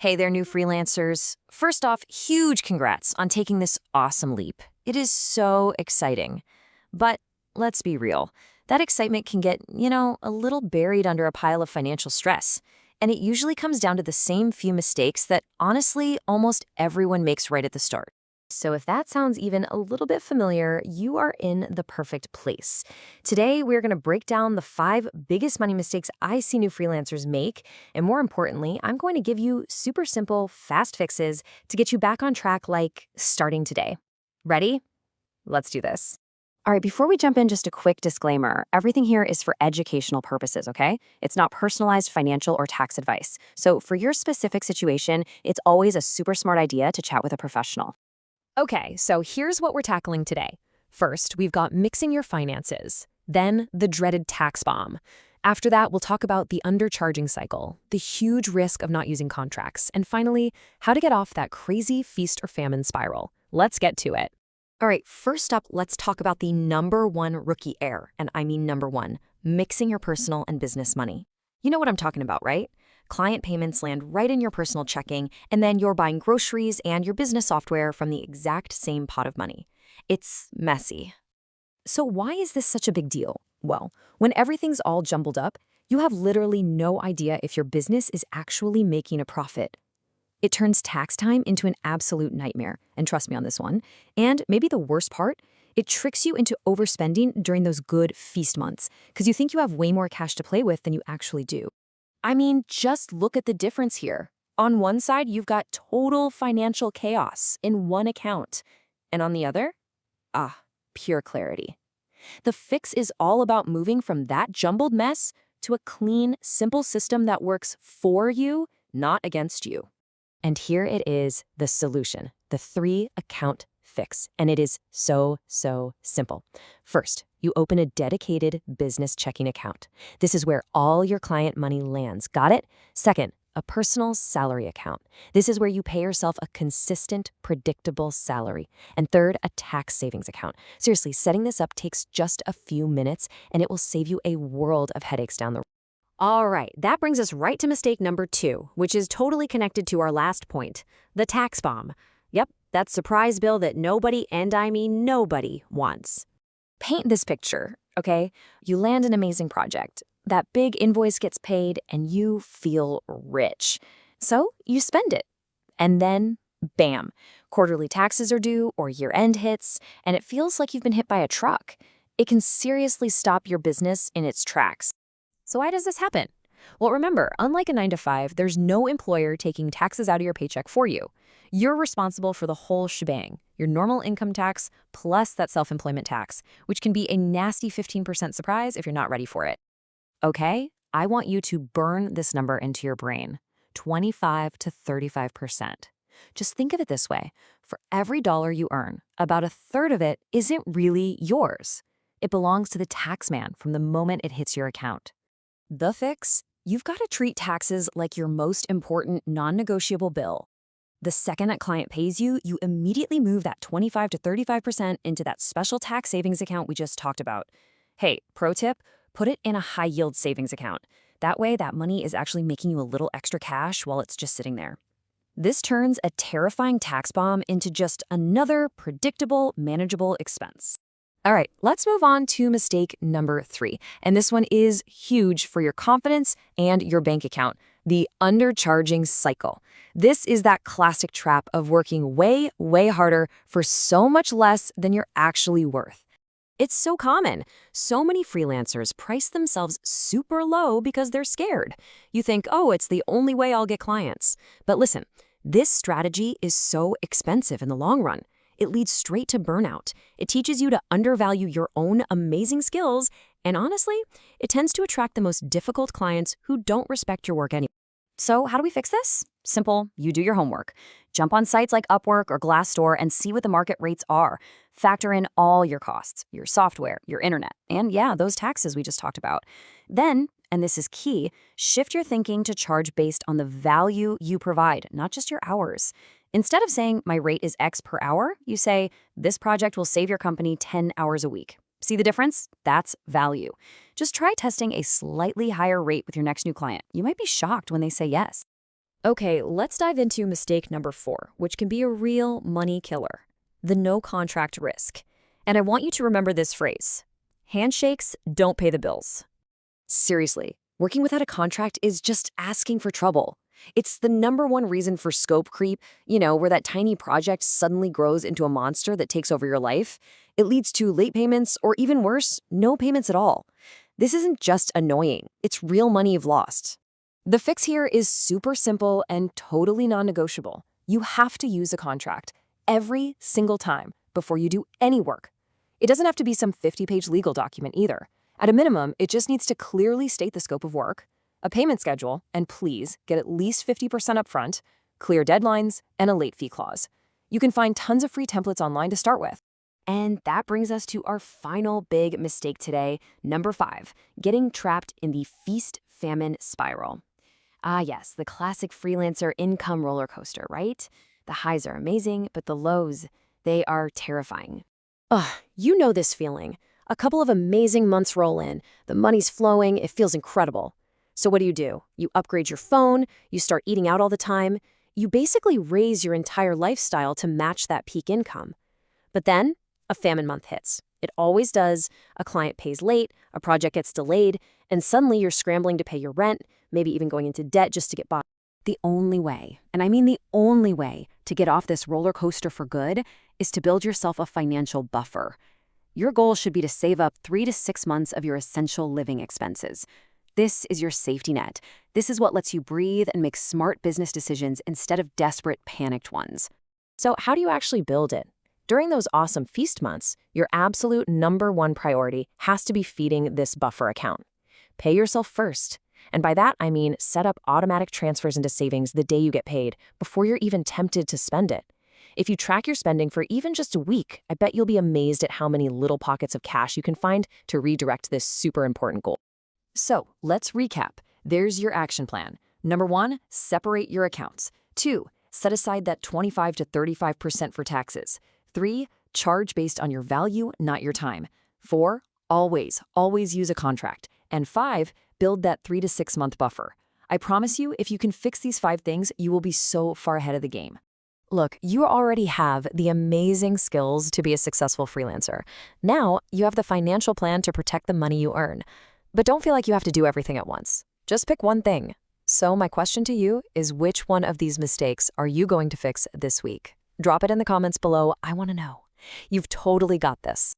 Hey there, new freelancers. First off, huge congrats on taking this awesome leap. It is so exciting. But let's be real, that excitement can get, a little buried under a pile of financial stress. And it usually comes down to the same few mistakes that, honestly, almost everyone makes right at the start. So if that sounds even a little bit familiar, you are in the perfect place. Today, we're going to break down the 5 biggest money mistakes I see new freelancers make. And more importantly, I'm going to give you super simple, fast fixes to get you back on track like starting today. Ready? Let's do this. All right, before we jump in, just a quick disclaimer. Everything here is for educational purposes, okay? It's not personalized financial or tax advice. So for your specific situation, it's always a super smart idea to chat with a professional. Okay, so here's what we're tackling today. First, we've got mixing your finances. Then, the dreaded tax bomb. After that, we'll talk about the undercharging cycle, the huge risk of not using contracts, and finally, how to get off that crazy feast or famine spiral. Let's get to it. All right, first up, let's talk about the number 1 rookie error, and I mean number 1, mixing your personal and business money. You know what I'm talking about, right? Client payments land right in your personal checking, and then you're buying groceries and your business software from the exact same pot of money. It's messy. So why is this such a big deal? Well, when everything's all jumbled up, you have literally no idea if your business is actually making a profit. It turns tax time into an absolute nightmare, and trust me on this one. And maybe the worst part, it tricks you into overspending during those good feast months, because you think you have way more cash to play with than you actually do. I mean, just look at the difference here. On one side, you've got total financial chaos in one account. And on the other, pure clarity. The fix is all about moving from that jumbled mess to a clean, simple system that works for you, not against you. And here it is, the solution, the 3-account fix. And it is so simple. First, you open a dedicated business checking account. This is where all your client money lands. Got it? Second, a personal salary account. This is where you pay yourself a consistent, predictable salary. And third, a tax savings account. Seriously, setting this up takes just a few minutes, and it will save you a world of headaches down the road. All right, that brings us right to mistake number 2, which is totally connected to our last point, the tax bomb. Yep, that surprise bill that nobody, and I mean nobody, wants. Paint this picture, okay? You land an amazing project. That big invoice gets paid, and you feel rich. So you spend it. And then, bam, quarterly taxes are due or year-end hits, and it feels like you've been hit by a truck. It can seriously stop your business in its tracks. So why does this happen? Well, remember, unlike a 9-to-5, there's no employer taking taxes out of your paycheck for you. You're responsible for the whole shebang, your normal income tax plus that self-employment tax, which can be a nasty 15% surprise if you're not ready for it. Okay, I want you to burn this number into your brain, 25 to 35%. Just think of it this way. For every dollar you earn, about a third of it isn't really yours. It belongs to the tax man from the moment it hits your account. The fix? You've got to treat taxes like your most important non-negotiable bill. The second a client pays you, you immediately move that 25 to 35% into that special tax savings account we just talked about. Hey, pro tip, put it in a high-yield savings account. That way, that money is actually making you a little extra cash while it's just sitting there. This turns a terrifying tax bomb into just another predictable, manageable expense. All right, let's move on to mistake number 3. And this one is huge for your confidence and your bank account, the undercharging cycle. This is that classic trap of working way harder for so much less than you're actually worth. It's so common. So many freelancers price themselves super low because they're scared. You think, oh, it's the only way I'll get clients. But listen, this strategy is so expensive in the long run. It leads straight to burnout. It teaches you to undervalue your own amazing skills, and honestly, it tends to attract the most difficult clients who don't respect your work anyway. So how do we fix this? Simple, you do your homework. Jump on sites like Upwork or Glassdoor and see what the market rates are. Factor in all your costs, your software, your internet, and yeah, those taxes we just talked about. Then, and this is key, shift your thinking to charge based on the value you provide, not just your hours. Instead of saying, my rate is X per hour, you say, this project will save your company 10 hours a week. See the difference? That's value. Just try testing a slightly higher rate with your next new client. You might be shocked when they say yes. Okay, let's dive into mistake number 4, which can be a real money killer: the no contract risk. And I want you to remember this phrase: handshakes don't pay the bills. Seriously, working without a contract is just asking for trouble. It's the number one reason for scope creep, where that tiny project suddenly grows into a monster that takes over your life. It leads to late payments, or even worse, no payments at all. This isn't just annoying, it's real money you've lost. The fix here is super simple and totally non-negotiable. You have to use a contract every single time before you do any work. It doesn't have to be some 50-page legal document either. At a minimum, it just needs to clearly state the scope of work, a payment schedule, and please get at least 50% upfront, clear deadlines, and a late fee clause. You can find tons of free templates online to start with. And that brings us to our final big mistake today, number 5, getting trapped in the feast-famine spiral. Ah, yes, the classic freelancer income roller coaster, right? The highs are amazing, but the lows, they are terrifying. Ugh, you know this feeling. A couple of amazing months roll in, the money's flowing, it feels incredible. So what do? You upgrade your phone, you start eating out all the time, you basically raise your entire lifestyle to match that peak income. But then, a famine month hits. It always does. A client pays late, a project gets delayed, and suddenly you're scrambling to pay your rent, maybe even going into debt just to get by. The only way, and I mean the only way, to get off this roller coaster for good is to build yourself a financial buffer. Your goal should be to save up 3 to 6 months of your essential living expenses. This is your safety net. This is what lets you breathe and make smart business decisions instead of desperate, panicked ones. So how do you actually build it? During those awesome feast months, your absolute number one priority has to be feeding this buffer account. Pay yourself first. And by that, I mean set up automatic transfers into savings the day you get paid, before you're even tempted to spend it. If you track your spending for even just a week, I bet you'll be amazed at how many little pockets of cash you can find to redirect this super important goal. So let's recap. There's your action plan. Number 1, separate your accounts. 2, set aside that 25 to 35% for taxes. 3, charge based on your value, not your time. 4, always use a contract. And 5, build that 3 to 6 month buffer. I promise you, if you can fix these 5 things, you will be so far ahead of the game. Look, you already have the amazing skills to be a successful freelancer. Now, you have the financial plan to protect the money you earn. But don't feel like you have to do everything at once. Just pick one thing. So my question to you is, which one of these mistakes are you going to fix this week? Drop it in the comments below. I want to know. You've totally got this.